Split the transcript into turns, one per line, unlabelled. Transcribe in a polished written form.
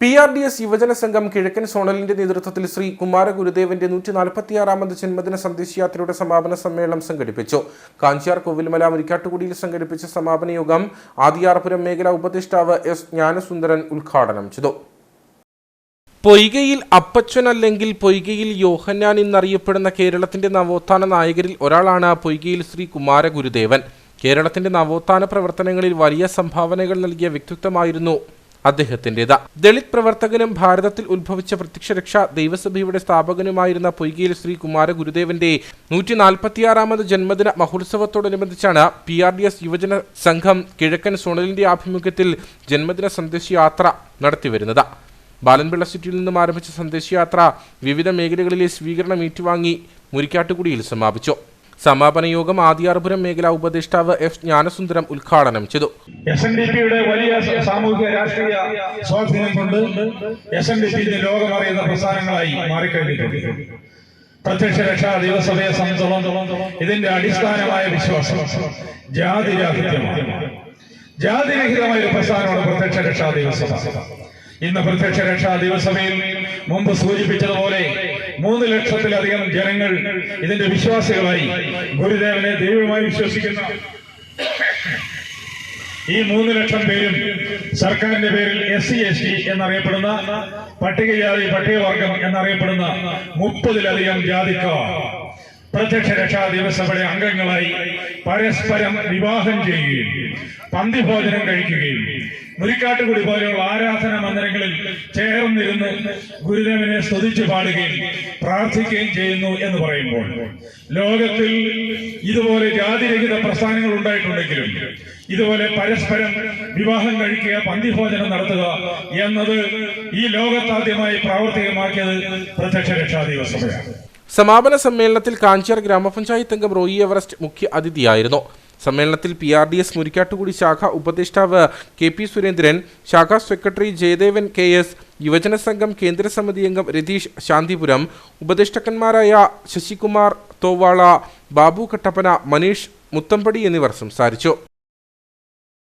PRDS യുവജന സംഘം കിഴക്കൻ സോണലിന്റെ നേതൃത്വത്തിൽ ശ്രീ കുമാര ഗുരുദേവന്റെ 146ാമത് ജന്മദിന സന്ദേശയാത്രയുടെ സമാപന സമ്മേളനം സംഘടിപ്പിച്ചു. കാഞ്ചിയാർ കോവിൽമല മുരിക്കാട്ടുകുടിയിൽ സംഘടിപ്പിച്ച സമാപന യോഗം ആദിയാർപുരം മേഖലാ ഉപദേഷ്ടാവ് എസ് ജ്ഞാനസുന്ദരൻ ഉദ്ഘാടനം ചെയ്തു. പൊയ്കയിൽ അപ്പച്ചൻ അല്ലെങ്കിൽ പൊയ്കയിൽ യോഹന്നാൻ എന്നറിയപ്പെടുന്ന കേരളത്തിന്റെ നവോത്ഥാന നായകരിൽ ഒരാളാണ് പൊയ്കയിൽ ശ്രീ കുമാര ഗുരുദേവൻ. കേരളത്തിന്റെ നവോത്ഥാന പ്രവർത്തനങ്ങളിൽ വലിയ സംഭാവനകൾ നൽകിയ വ്യക്തിത്വമായിരുന്നു അദ്ദേഹത്തിൻ്റെത്. ദളിത് പ്രവർത്തകനും ഭാരതത്തിൽ ഉത്ഭവിച്ച പ്രത്യക്ഷരക്ഷാ ദൈവസഭയുടെ സ്ഥാപകനുമായിരുന്ന പൊയ്കയിൽ ശ്രീ കുമാര ഗുരുദേവന്റെ 146ാമത് ജന്മദിന മഹോത്സവത്തോടനുബന്ധിച്ചാണ് PRDS യുവജന സംഘം കിഴക്കൻ സോണലിന്റെ ആഭിമുഖ്യത്തിൽ ജന്മദിന സന്ദേശയാത്ര നടത്തിവരുന്നത്. ബാലൻപിള്ള സിറ്റിയിൽ നിന്നും ആരംഭിച്ച സന്ദേശയാത്ര വിവിധ മേഖലകളിലെ സ്വീകരണം ഏറ്റുവാങ്ങി മുരിക്കാട്ടുകുടിയിൽ സമാപിച്ചു. സമാപന യോഗം ആദിയാർപുരം മേഖലാ ഉപദേഷ്ടാവ് എസ് ജ്ഞാനസുന്ദരം ഉദ്ഘാടനം ചെയ്തു.
SNDPയുടെ വലിയ സാമൂഹിക രാഷ്ട്രീയ സ്വാധീനം കൊണ്ട് SNDP ലോകമറിയുന്ന പ്രസ്ഥാനങ്ങളായി മാറിക്കഴിഞ്ഞിട്ടുണ്ട്. പ്രത്യക്ഷ രക്ഷാ ദിവസഭയെ സംബന്ധിച്ചോളം ഇതിന്റെ അടിസ്ഥാനമായ വിശ്വാസം ജാതിരാഹിത്യമാണ്. ജാതിരഹിതമായ ഒരു പ്രസ്ഥാനമാണ് പ്രത്യക്ഷ രക്ഷാ ദിവസഭ. ഇന്ന് പ്രത്യക്ഷ രക്ഷാ ദിവസഭയിൽ മുമ്പ് സൂചിപ്പിച്ചതുപോലെ 3 ലക്ഷത്തിലധികം ജനങ്ങൾ ഇതിന്റെ വിശ്വാസികളായി ഗുരുദേവനെ ദൈവമായി വിശ്വസിക്കുന്ന ഈ 3 ലക്ഷം പേരും സർക്കാരിന്റെ പേരിൽ SC/ST എന്നറിയപ്പെടുന്ന പട്ടികജാതി പട്ടികവർഗം എന്നറിയപ്പെടുന്ന 30ലധികം ജാതിക്കാർ പ്രത്യക്ഷ രക്ഷാ ദിവസഭയുടെ അംഗങ്ങളായി പരസ്പരം വിവാഹം ചെയ്യുകയും പന്തിഭോജനം കഴിക്കുകയും മുരിക്കാട്ടുകുടി പോലെയുള്ള ആരാധനാ മന്ദിരങ്ങളിൽ ചേർന്നിരുന്ന് ഗുരുദേവനെ സ്തുതിച്ചു പാടുകയും പ്രാർത്ഥിക്കുകയും ചെയ്യുന്നു എന്ന് പറയുമ്പോൾ ലോകത്തിൽ ഇതുപോലെ ജാതിരഹിത പ്രസ്ഥാനങ്ങൾ ഉണ്ടായിട്ടുണ്ടെങ്കിലും ഇതുപോലെ പരസ്പരം വിവാഹം കഴിക്കുക, പന്തിഭോജനം നടത്തുക എന്നത് ഈ ലോകത്താദ്യമായി പ്രാവർത്തികമാക്കിയത് പ്രത്യക്ഷ രക്ഷാ ദിവസഭയാണ്.
സമാപന സമ്മേളനത്തിൽ കാഞ്ചിയാർ ഗ്രാമപഞ്ചായത്ത് അംഗം റോയി എവറസ്റ്റ് മുഖ്യ അതിഥിയായിരുന്നു. സമ്മേളനത്തിൽ PRDS മുരിക്കാട്ടുകുടി ശാഖ ഉപദേഷ്ടാവ് KP സുരേന്ദ്രൻ, ശാഖാ സെക്രട്ടറി ജയദേവൻ KS, യുവജന സംഘം കേന്ദ്ര സമിതി അംഗം രതീഷ് ശാന്തിപുരം, ഉപദേഷ്ടാക്കന്മാരായ ശശികുമാർ തോവാള, ബാബു കട്ടപ്പന, മനീഷ് മുത്തമ്പടി എന്നിവർ സംസാരിച്ചു.